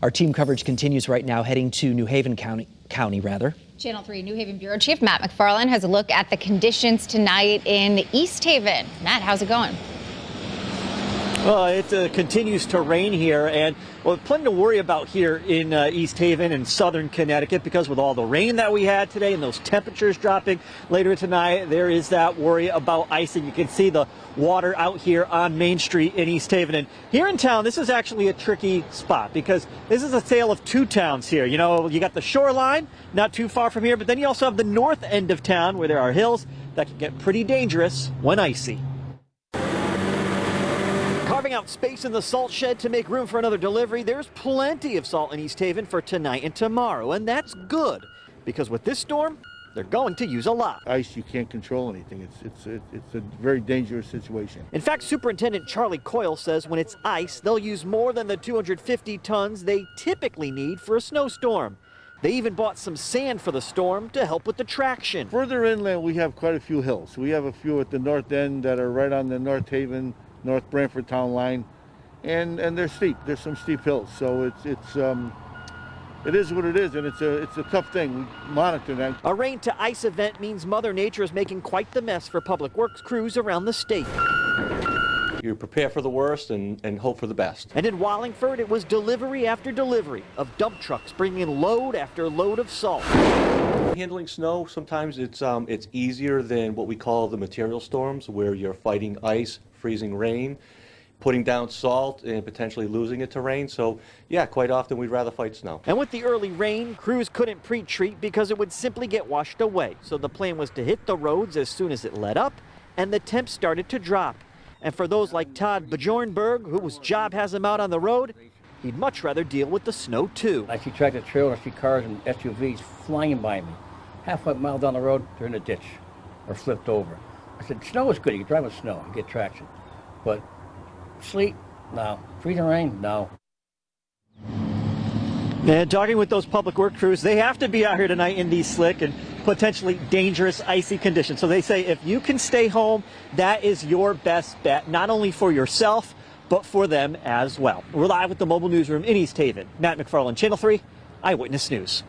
Our team coverage continues right now, heading to New Haven County. Channel 3 New Haven Bureau Chief Matt McFarland has a look at the conditions tonight in East Haven. Matt, how's it going? Well, it continues to rain here, and plenty to worry about here in East Haven and southern Connecticut, because with all the rain that we had today and those temperatures dropping later tonight, there is that worry about icing. You can see the water out here on Main Street in East Haven. And here in town, this is actually a tricky spot because this is a tale of two towns here. You know, you got the shoreline not too far from here, but then you also have the north end of town where there are hills that can get pretty dangerous when icy. Carving out space in the salt shed to make room for another delivery, there's plenty of salt in East Haven for tonight and tomorrow, and that's good, because with this storm, they're going to use a lot. Ice, you can't control anything. It's a very dangerous situation. In fact, Superintendent Charlie Coyle says when it's ice, they'll use more than the 250 tons they typically need for a snowstorm. They even bought some sand for the storm to help with the traction. Further inland, we have quite a few hills. We have a few at the north end that are right on the North Haven, North Branford town line, and they're steep. There's some steep hills, so it is what it is, and it's a tough thing. We monitor that. A rain to ice event means Mother Nature is making quite the mess for public works crews around the state. You prepare for the worst and hope for the best. And in Wallingford, it was delivery after delivery of dump trucks bringing in load after load of salt. Handling snow, sometimes it's easier than what we call the material storms, where you're fighting ice, freezing rain, putting down salt, and potentially losing it to rain. So, yeah, quite often we'd rather fight snow. And with the early rain, crews couldn't pre-treat because it would simply get washed away. So the plan was to hit the roads as soon as it let up, and the temps started to drop. And for those like Todd Bjornberg, whose job has him out on the road, he'd much rather deal with the snow too. I see tractor trailers, I see cars and SUVs flying by me. Half a mile down the road, they're in a ditch or flipped over. I said, snow is good. You can drive with snow and get traction. But sleet, no. Freezing rain, no. And talking with those public work crews, they have to be out here tonight in these slick and potentially dangerous icy conditions. So they say if you can stay home, that is your best bet, not only for yourself, but for them as well. We're live with the mobile newsroom in East Haven. Matt McFarland, Channel 3 Eyewitness News.